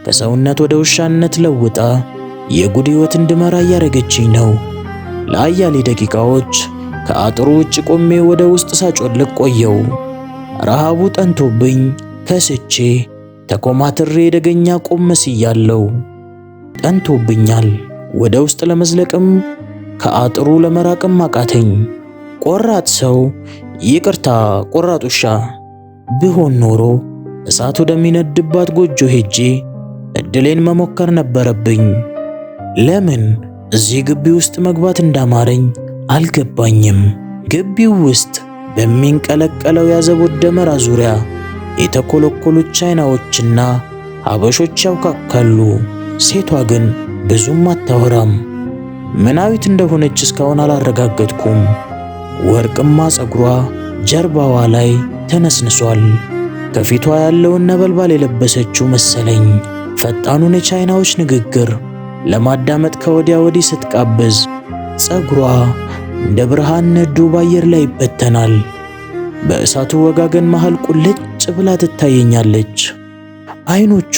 ከሰውነት ወደ ውሻነት ለውጣ የጉድ ሕይወት እንድመራ እያረገችኝ ነው። ለአያሌ ደቂቃዎች ከአጥሩ ውጭ ቆሜ ወደ ውስጥ ሳጮልቅ ቆየው። ረሃቡ ጠንቶብኝ ከስቼ ተኮማትሬ ደገኛ ቆመስ እያለው ጠንቶብኛል። ወደ ውስጥ ለመዝለቅም ከአጥሩ ለመራቅም አቃተኝ። ቆራጥ ሰው ይቅርታ ቆራጥ ውሻ ብሆን ኖሮ እሳት ወደሚነድባት ጎጆ ሄጄ እድሌን መሞከር ነበረብኝ። ለምን እዚህ ግቢ ውስጥ መግባት እንዳማረኝ አልገባኝም። ግቢው ውስጥ በሚንቀለቀለው ያዘቦት ደመራ ዙሪያ የተኮለኮሉት ቻይናዎችና ሀበሾች ያውካካሉ። ሴቷ ግን ብዙም አታወራም። ምናዊት እንደሆነች እስካሁን አላረጋገጥኩም። ወርቅማ ፀጉሯ ጀርባዋ ላይ ተነስንሷል። ከፊቷ ያለውን ነበልባል የለበሰችው መሰለኝ። ፈጣኑን የቻይናዎች ንግግር ለማዳመጥ ከወዲያ ወዲህ ስትቃበዝ ፀጉሯ እንደ ብርሃን ነዶ በአየር ላይ ይበተናል። በእሳቱ ወጋገን መሃል ቁልጭ ብላ ትታየኛለች። አይኖቿ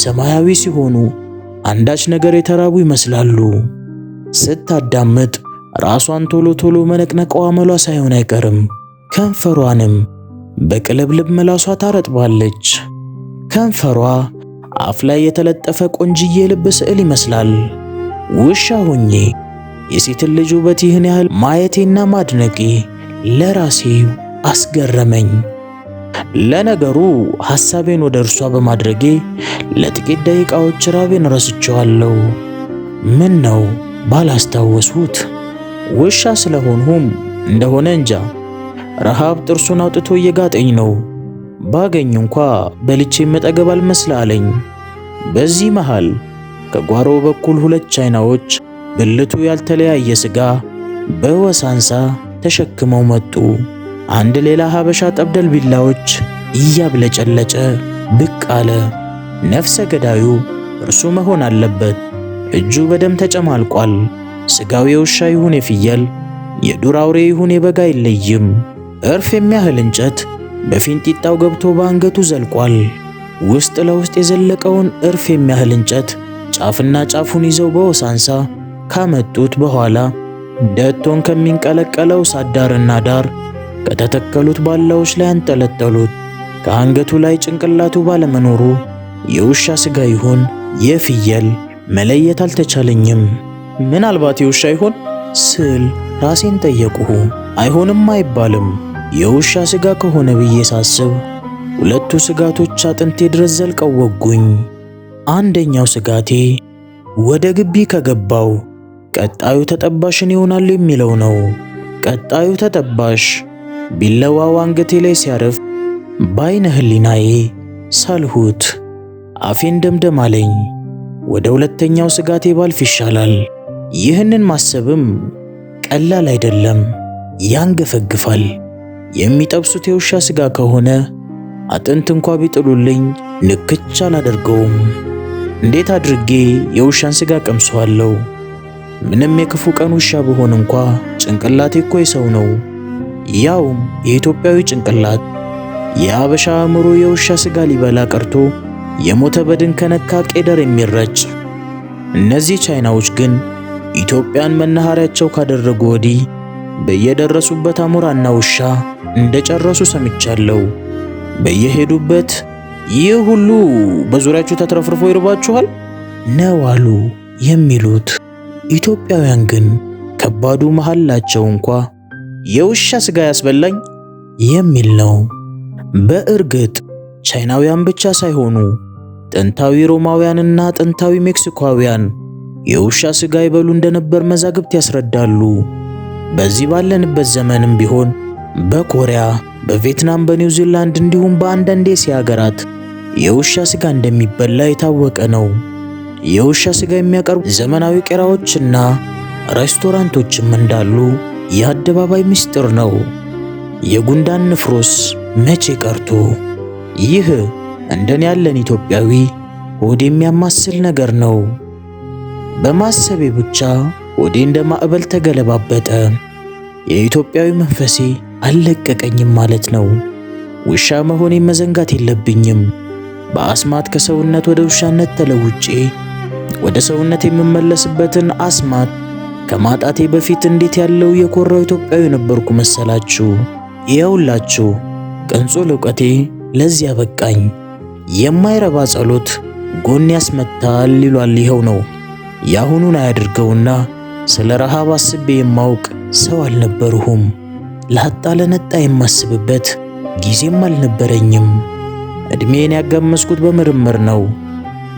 ሰማያዊ ሲሆኑ አንዳች ነገር የተራቡ ይመስላሉ። ስታዳምጥ ራሷን ቶሎ ቶሎ መነቅነቀዋ መሏ ሳይሆን አይቀርም። ከንፈሯንም በቅልብልብ ምላሷ ታረጥባለች። ከንፈሯ አፍ ላይ የተለጠፈ ቆንጅዬ ልብ ስዕል ይመስላል። ውሻ ሆኜ የሴትን ልጅ ውበት ይህን ያህል ማየቴና ማድነቄ ለራሴው አስገረመኝ። ለነገሩ ሐሳቤን ወደ እርሷ በማድረጌ ለጥቂት ደቂቃዎች ራቤን ረስቼዋለሁ። ምን ነው ባላስታወሱት። ውሻ ስለሆንሁም እንደሆነ እንጃ ረሃብ ጥርሱን አውጥቶ እየጋጠኝ ነው። ባገኝ እንኳ በልቼ መጠገብ አልመስላለኝ። በዚህ መሃል ከጓሮ በኩል 2 ቻይናዎች ብልቱ ያልተለያየ ስጋ በወሳንሳ ተሸክመው መጡ። አንድ ሌላ ሀበሻ ጠብደል ቢላዎች እያብለጨለጨ ብቅ አለ። ነፍሰ ገዳዩ እርሱ መሆን አለበት። እጁ በደም ተጨማልቋል። ስጋው የውሻ ይሁን የፍየል፣ የዱር አውሬ ይሁን የበግ አይለይም። እርፍ የሚያህል እንጨት በፊንጢጣው ገብቶ በአንገቱ ዘልቋል። ውስጥ ለውስጥ የዘለቀውን እርፍ የሚያህል እንጨት ጫፍና ጫፉን ይዘው በወሳንሳ ካመጡት በኋላ ደቶን ከሚንቀለቀለው ሳዳርና ዳር ከተተከሉት ባላዎች ላይ አንጠለጠሉት። ከአንገቱ ላይ ጭንቅላቱ ባለመኖሩ የውሻ ስጋ ይሁን የፍየል መለየት አልተቻለኝም። ምናልባት የውሻ ይሆን ስል ራሴን ጠየቅሁ። አይሆንም አይባልም። የውሻ ስጋ ከሆነ ብዬ ሳስብ 2ቱ ስጋቶች አጥንቴ ድረስ ዘልቀው ወጉኝ። አንደኛው ስጋቴ ወደ ግቢ ከገባው ቀጣዩ ተጠባሽን ይሆናል የሚለው ነው። ቀጣዩ ተጠባሽ ቢላዋው አንገቴ ላይ ሲያርፍ በዓይነ ህሊናዬ ሳልሁት። አፌን ደምደም አለኝ። ወደ 2ኛው ስጋቴ ባልፍ ይሻላል። ይህንን ማሰብም ቀላል አይደለም፣ ያንገፈግፋል። የሚጠብሱት የውሻ ስጋ ከሆነ አጥንት እንኳ ቢጥሉልኝ ንክች አላደርገውም። እንዴት አድርጌ የውሻን ስጋ ቀምሰዋለሁ? ምንም የክፉ ቀን ውሻ ብሆን እንኳ ጭንቅላቴ እኮ የሰው ነው፣ ያውም የኢትዮጵያዊ ጭንቅላት። የአበሻ አእምሮ የውሻ ስጋ ሊበላ ቀርቶ የሞተ በድን ከነካ ቄደር የሚረጭ። እነዚህ ቻይናዎች ግን ኢትዮጵያን መናኸሪያቸው ካደረጉ ወዲህ በየደረሱበት አሞራና ውሻ እንደጨረሱ ሰምቻለሁ። በየሄዱበት ይህ ሁሉ በዙሪያችሁ ተትረፍርፎ ይርባችኋል ነው አሉ የሚሉት። ኢትዮጵያውያን ግን ከባዱ መሐላቸው እንኳ የውሻ ስጋ ያስበላኝ የሚል ነው። በእርግጥ ቻይናውያን ብቻ ሳይሆኑ ጥንታዊ ሮማውያንና ጥንታዊ ሜክሲኮውያን የውሻ ስጋ ይበሉ እንደነበር መዛግብት ያስረዳሉ። በዚህ ባለንበት ዘመንም ቢሆን በኮሪያ፣ በቪየትናም፣ በኒውዚላንድ እንዲሁም በአንዳንድ የእስያ ሀገራት የውሻ ስጋ እንደሚበላ የታወቀ ነው። የውሻ ስጋ የሚያቀርቡ ዘመናዊ ቄራዎችና ሬስቶራንቶችም እንዳሉ የአደባባይ ምስጢር ነው። የጉንዳን ንፍሮስ መቼ ቀርቶ! ይህ እንደኔ ያለን ኢትዮጵያዊ ሆድ የሚያማስል ነገር ነው። በማሰቤ ብቻ ሆዴ እንደ ማዕበል ተገለባበጠ። የኢትዮጵያዊ መንፈሴ አልለቀቀኝም ማለት ነው። ውሻ መሆኔን መዘንጋት የለብኝም። በአስማት ከሰውነት ወደ ውሻነት ተለውጬ ወደ ሰውነት የምመለስበትን አስማት ከማጣቴ በፊት እንዴት ያለው የኮራው ኢትዮጵያዊ ነበርኩ መሰላችሁ? ይኸውላችሁ ቅንጹል ዕውቀቴ ለዚያ በቃኝ። የማይረባ ጸሎት ጎን ያስመታል ይሏል። ይኸው ነው። ያሁኑን አያድርገውና ስለ ረሃብ አስቤ የማውቅ ሰው አልነበርሁም። ላጣ ለነጣ የማስብበት ጊዜም አልነበረኝም። እድሜን ያጋመስኩት በምርምር ነው።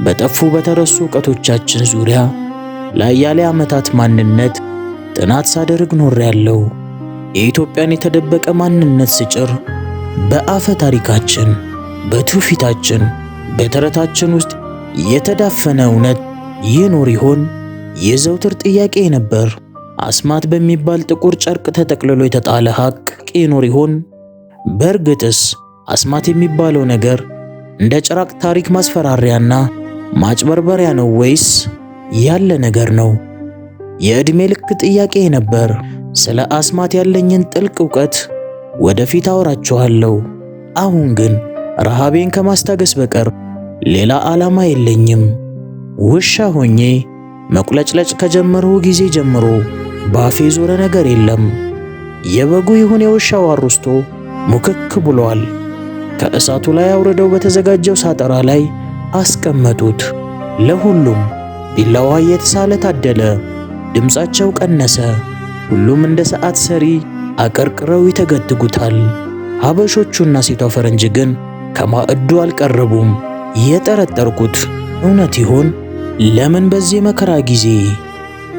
በጠፉ በተረሱ ዕውቀቶቻችን ዙሪያ ለአያሌ ዓመታት ማንነት ጥናት ሳደርግ ኖሬያለሁ። የኢትዮጵያን የተደበቀ ማንነት ስጭር በአፈ ታሪካችን፣ በትውፊታችን፣ በተረታችን ውስጥ የተዳፈነ እውነት ይኖር ይሆን? የዘውትር ጥያቄ ነበር። አስማት በሚባል ጥቁር ጨርቅ ተጠቅልሎ የተጣለ ሐቅ ይኖር ይሆን? በእርግጥስ አስማት የሚባለው ነገር እንደ ጭራቅ ታሪክ ማስፈራሪያና ማጭበርበሪያ ነው ወይስ ያለ ነገር ነው? የዕድሜ ልክ ጥያቄ ነበር። ስለ አስማት ያለኝን ጥልቅ ዕውቀት ወደፊት አወራችኋለሁ። አሁን ግን ረሃቤን ከማስታገስ በቀር ሌላ ዓላማ የለኝም። ውሻ ሆኜ መቁለጭለጭ ከጀመርሁ ጊዜ ጀምሮ ባፌ ዞረ ነገር የለም። የበጉ ይሁን የውሻው አሩስቶ ሙክክ ብሏል። ከእሳቱ ላይ አውርደው በተዘጋጀው ሳጠራ ላይ አስቀመጡት። ለሁሉም ቢላዋ እየተሳለ ታደለ። ድምፃቸው ቀነሰ። ሁሉም እንደ ሰዓት ሰሪ አቀርቅረው ይተገትጉታል። ሀበሾቹና ሴቷ ፈረንጅ ግን ከማዕዱ አልቀረቡም። የጠረጠርኩት እውነት ይሆን? ለምን በዚህ መከራ ጊዜ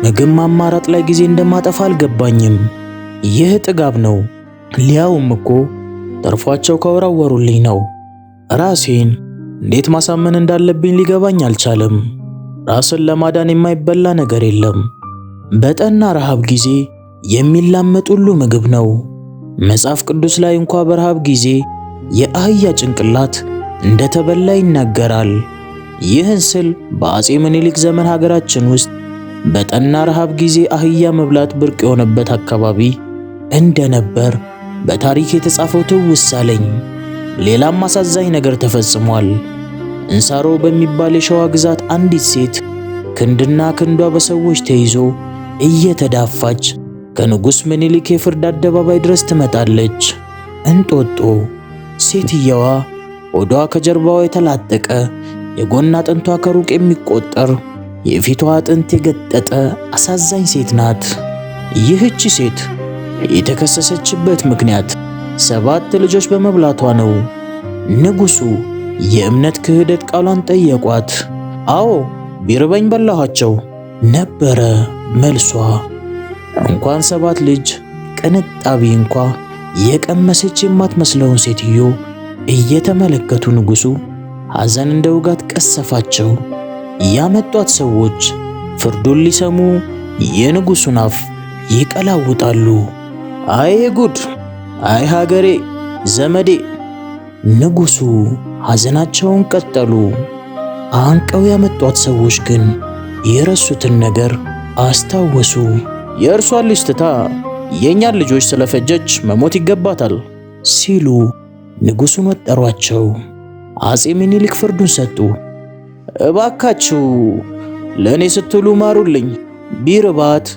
ምግብ ማማራጥ ላይ ጊዜ እንደማጠፋ አልገባኝም። ይህ ጥጋብ ነው። ሊያውም እኮ ተርፏቸው ከወራወሩልኝ ነው። ራሴን እንዴት ማሳመን እንዳለብኝ ሊገባኝ አልቻለም። ራስን ለማዳን የማይበላ ነገር የለም። በጠና ረሃብ ጊዜ የሚላመጥ ሁሉ ምግብ ነው። መጽሐፍ ቅዱስ ላይ እንኳ በረሃብ ጊዜ የአህያ ጭንቅላት እንደተበላ ይናገራል። ይህን ስል በአፄ ምኒልክ ዘመን ሀገራችን ውስጥ በጠና ረሃብ ጊዜ አህያ መብላት ብርቅ የሆነበት አካባቢ እንደነበር በታሪክ የተጻፈው ትውስ አለኝ። ሌላም አሳዛኝ ነገር ተፈጽሟል። እንሳሮ በሚባል የሸዋ ግዛት አንዲት ሴት ክንድና ክንዷ በሰዎች ተይዞ እየተዳፋች ከንጉሥ ምኒልክ የፍርድ አደባባይ ድረስ ትመጣለች። እንጦጦ ሴትየዋ ሆዷ ከጀርባዋ የተላጠቀ፣ የጎን አጥንቷ ከሩቅ የሚቆጠር፣ የፊቷ አጥንት የገጠጠ አሳዛኝ ሴት ናት። ይህች ሴት የተከሰሰችበት ምክንያት 7 ልጆች በመብላቷ ነው። ንጉሡ የእምነት ክህደት ቃሏን ጠየቋት። አዎ ቢርበኝ በላኋቸው ነበረ መልሷ። እንኳን 7 ልጅ ቅንጣቢ እንኳ የቀመሰች የማትመስለውን ሴትዮ እየተመለከቱ ንጉሡ ሐዘን እንደ ውጋት ቀሰፋቸው። ያመጧት ሰዎች ፍርዱን ሊሰሙ የንጉሡን አፍ ይቀላውጣሉ። አይ ጉድ! አይ ሀገሬ ዘመዴ! ንጉሡ ሐዘናቸውን ቀጠሉ። አንቀው ያመጧት ሰዎች ግን የረሱትን ነገር አስታወሱ። የእርሷን ልጅ ትታ የእኛን ልጆች ስለፈጀች መሞት ይገባታል ሲሉ ንጉሡን ወጠሯቸው። አፄ ምኒልክ ፍርዱን ሰጡ። እባካችሁ ለእኔ ስትሉ ማሩልኝ። ቢርባት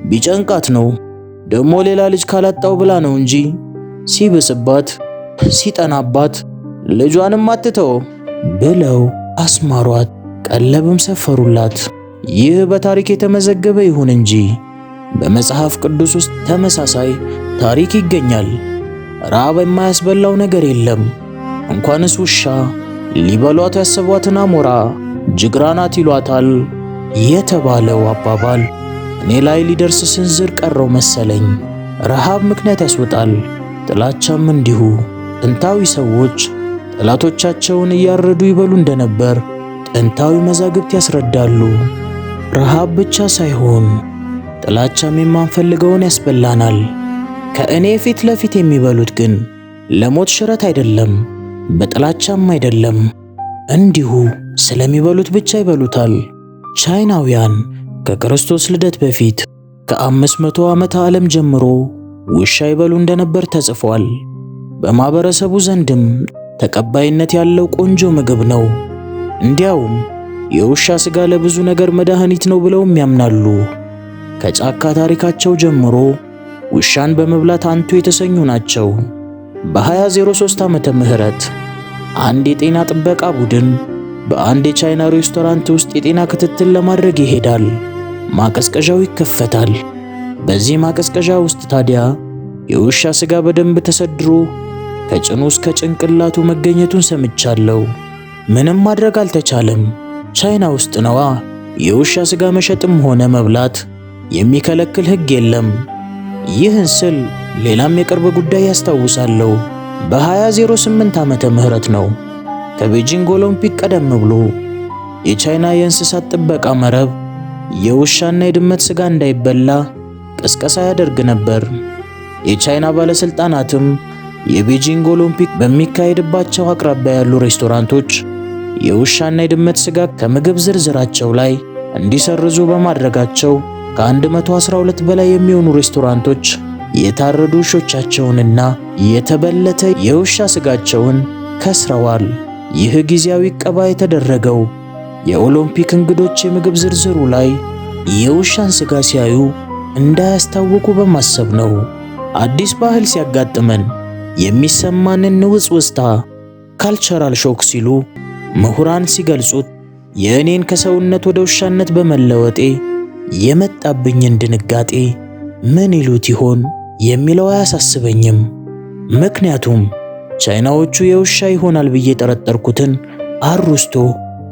ቢጨንቃት ነው፣ ደሞ ሌላ ልጅ ካላጣው ብላ ነው እንጂ ሲብስባት ሲጠናባት ልጇንም አትተው ብለው አስማሯት። ቀለብም ሰፈሩላት። ይህ በታሪክ የተመዘገበ ይሁን እንጂ በመጽሐፍ ቅዱስ ውስጥ ተመሳሳይ ታሪክ ይገኛል። ራብ የማያስበላው ነገር የለም። እንኳንስ ውሻ ሊበሏት ያሰቧትን አሞራ ጅግራ ናት ይሏታል የተባለው አባባል እኔ ላይ ሊደርስ ስንዝር ቀረው መሰለኝ። ረሃብ ምክንያት ያስወጣል፣ ጥላቻም እንዲሁ። ጥንታዊ ሰዎች ጠላቶቻቸውን እያረዱ ይበሉ እንደነበር ጥንታዊ መዛግብት ያስረዳሉ። ረሃብ ብቻ ሳይሆን ጥላቻም የማንፈልገውን ያስበላናል። ከእኔ ፊት ለፊት የሚበሉት ግን ለሞት ሽረት አይደለም፣ በጥላቻም አይደለም፣ እንዲሁ ስለሚበሉት ብቻ ይበሉታል። ቻይናውያን ከክርስቶስ ልደት በፊት ከ500 ዓመተ ዓለም ጀምሮ ውሻ ይበሉ እንደነበር ተጽፏል። በማህበረሰቡ ዘንድም ተቀባይነት ያለው ቆንጆ ምግብ ነው። እንዲያውም የውሻ ሥጋ ለብዙ ነገር መድኃኒት ነው ብለውም ያምናሉ። ከጫካ ታሪካቸው ጀምሮ ውሻን በመብላት አንቱ የተሰኙ ናቸው። በ2003 ዓመተ ምህረት አንድ የጤና ጥበቃ ቡድን በአንድ የቻይና ሬስቶራንት ውስጥ የጤና ክትትል ለማድረግ ይሄዳል። ማቀዝቀዣው ይከፈታል። በዚህ ማቀዝቀዣ ውስጥ ታዲያ የውሻ ሥጋ በደንብ ተሰድሮ ከጭኑ እስከ ጭንቅላቱ መገኘቱን ሰምቻለሁ። ምንም ማድረግ አልተቻለም። ቻይና ውስጥ ነዋ። የውሻ ሥጋ መሸጥም ሆነ መብላት የሚከለክል ሕግ የለም። ይህን ስል ሌላም የቅርብ ጉዳይ ያስታውሳለሁ። በ2008 ዓመተ ምህረት ነው። ከቤጂንግ ኦሎምፒክ ቀደም ብሎ የቻይና የእንስሳት ጥበቃ መረብ የውሻና የድመት ሥጋ እንዳይበላ ቅስቀሳ ያደርግ ነበር። የቻይና ባለስልጣናትም የቤጂንግ ኦሎምፒክ በሚካሄድባቸው አቅራቢያ ያሉ ሬስቶራንቶች የውሻና የድመት ሥጋ ከምግብ ዝርዝራቸው ላይ እንዲሰርዙ በማድረጋቸው ከ112 በላይ የሚሆኑ ሬስቶራንቶች የታረዱ ውሾቻቸውንና የተበለተ የውሻ ሥጋቸውን ከስረዋል። ይህ ጊዜያዊ ዕቀባ የተደረገው የኦሎምፒክ እንግዶች የምግብ ዝርዝሩ ላይ የውሻን ሥጋ ሲያዩ እንዳያስታውቁ በማሰብ ነው። አዲስ ባህል ሲያጋጥመን የሚሰማንን ንውጽውጽታ ካልቸራል ሾክ ሲሉ ምሁራን ሲገልጹት የእኔን ከሰውነት ወደ ውሻነት በመለወጤ የመጣብኝን ድንጋጤ ምን ይሉት ይሆን የሚለው አያሳስበኝም። ምክንያቱም ቻይናዎቹ የውሻ ይሆናል ብዬ ጠረጠርኩትን አሩስቶ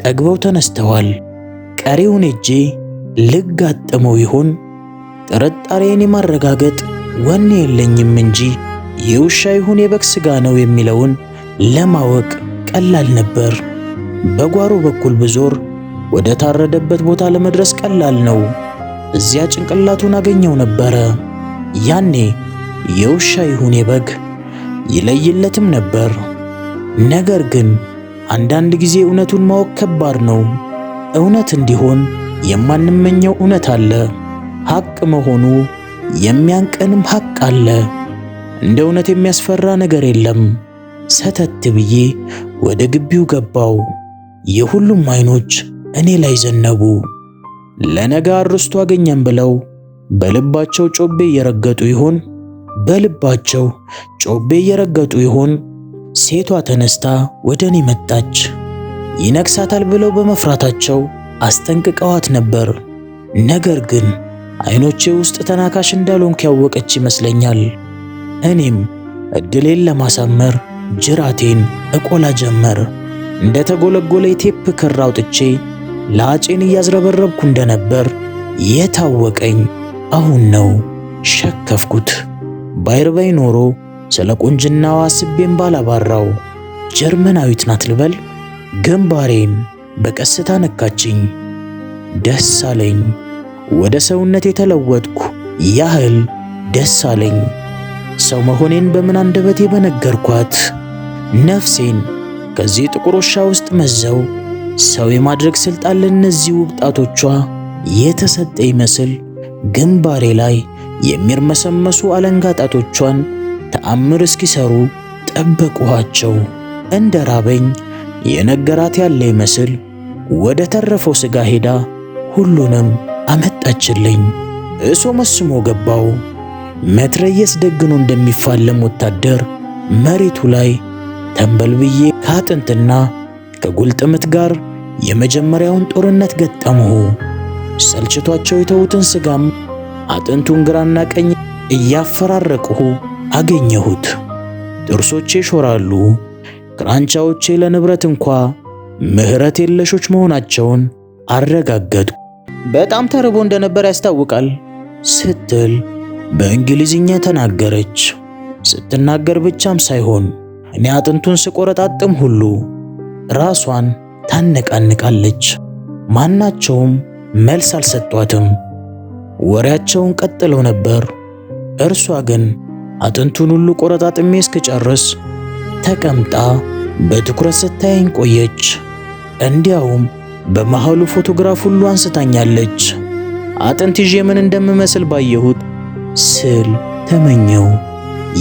ጠግበው ተነስተዋል። ቀሪውን እጄ ልጋጠመው ይሆን? ጥርጣሬን የማረጋገጥ ወኔ የለኝም እንጂ የውሻ ይሁን የበግ ሥጋ ነው የሚለውን ለማወቅ ቀላል ነበር። በጓሮ በኩል ብዞር ወደ ታረደበት ቦታ ለመድረስ ቀላል ነው። እዚያ ጭንቅላቱን አገኘው ነበረ። ያኔ የውሻ ይሁን የበግ ይለይለትም ነበር። ነገር ግን አንዳንድ ጊዜ እውነቱን ማወቅ ከባድ ነው። እውነት እንዲሆን የማንመኘው እውነት አለ። ሐቅ መሆኑ የሚያንቀንም ሐቅ አለ። እንደ እውነት የሚያስፈራ ነገር የለም። ሰተት ብዬ ወደ ግቢው ገባው። የሁሉም አይኖች እኔ ላይ ዘነቡ። ለነገ አርስቶ አገኘን ብለው በልባቸው ጮቤ እየረገጡ ይሆን? በልባቸው ጮቤ እየረገጡ ይሆን? ሴቷ ተነስታ ወደ እኔ መጣች። ይነክሳታል ብለው በመፍራታቸው አስጠንቅቀዋት ነበር። ነገር ግን አይኖቼ ውስጥ ተናካሽ እንዳልሆንኩ ያወቀች ይመስለኛል። እኔም እድሌን ለማሳመር ጅራቴን እቆላ ጀመር። እንደ ተጎለጎለ የቴፕ ክር አውጥቼ ላጬን እያዝረበረብኩ እንደነበር የታወቀኝ አሁን ነው። ሸከፍኩት። ባይርበኝ ኖሮ ስለ ቁንጅናዋ አስቤም ባላባራው። ጀርመናዊት ናት ልበል? ግንባሬን በቀስታ ነካችኝ። ደስ አለኝ። ወደ ሰውነት የተለወጥኩ ያህል ደስ አለኝ። ሰው መሆኔን በምን አንደበቴ በነገርኳት። ነፍሴን ከዚህ ጥቁር ውሻ ውስጥ መዘው ሰው የማድረግ ስልጣን ለእነዚህ ውብ ጣቶቿ የተሰጠ ይመስል ግንባሬ ላይ የሚርመሰመሱ አለንጋ ጣቶቿን ተአምር እስኪሰሩ ጠበቅኋቸው። እንደ ራበኝ የነገራት ያለ ይመስል ወደ ተረፈው ሥጋ ሄዳ ሁሉንም አመጣችልኝ። እሶ መስሞ ገባው። መትረየስ ደግኖ እንደሚፋለም ወታደር መሬቱ ላይ ተንበልብዬ ከአጥንትና ከጉልጥምት ጋር የመጀመሪያውን ጦርነት ገጠምሁ። ሰልችቷቸው የተዉትን ሥጋም አጥንቱን ግራና ቀኝ እያፈራረቅሁ አገኘሁት። ጥርሶቼ ሾራሉ። ክራንቻዎቼ ለንብረት እንኳ ምሕረት የለሾች መሆናቸውን አረጋገጥኩ። በጣም ተርቦ እንደነበር ያስታውቃል ስትል በእንግሊዝኛ ተናገረች። ስትናገር ብቻም ሳይሆን እኔ አጥንቱን ስቆረጣጥም ሁሉ ራሷን ታነቃንቃለች። ማናቸውም መልስ አልሰጧትም። ወሬያቸውን ቀጥለው ነበር። እርሷ ግን አጥንቱን ሁሉ ቆረጣጥሜ እስክጨርስ ተቀምጣ በትኩረት ስታየኝ ቆየች። እንዲያውም በመሃሉ ፎቶግራፍ ሁሉ አንስታኛለች። አጥንት ይዤ ምን እንደምመስል ባየሁት ስል ተመኘው።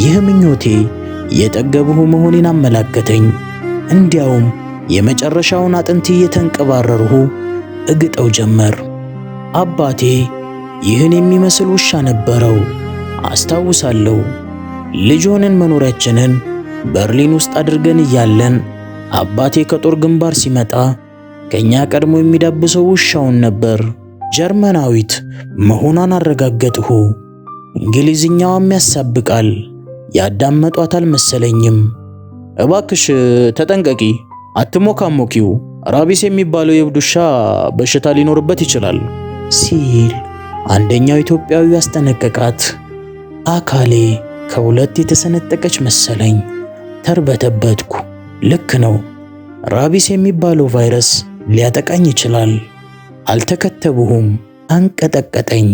ይህ ምኞቴ የጠገብሁ መሆኔን አመላከተኝ። እንዲያውም የመጨረሻውን አጥንት እየተንቀባረርሁ እግጠው ጀመር። አባቴ ይህን የሚመስል ውሻ ነበረው አስታውሳለሁ። ልጅ ሆነን መኖሪያችንን በርሊን ውስጥ አድርገን እያለን አባቴ ከጦር ግንባር ሲመጣ ከኛ ቀድሞ የሚዳብሰው ውሻውን ነበር። ጀርመናዊት መሆኗን አረጋገጥሁ። እንግሊዝኛዋም ያሳብቃል። ያዳመጧት አልመሰለኝም። እባክሽ ተጠንቀቂ፣ አትሞካሞኪው፣ ራቢስ የሚባለው የእብድ ውሻ በሽታ ሊኖርበት ይችላል ሲል አንደኛው ኢትዮጵያዊ ያስጠነቀቃት። አካሌ ከሁለት የተሰነጠቀች መሰለኝ። ተርበተበትኩ። ልክ ነው፣ ራቢስ የሚባለው ቫይረስ ሊያጠቃኝ ይችላል። አልተከተቡሁም። አንቀጠቀጠኝ።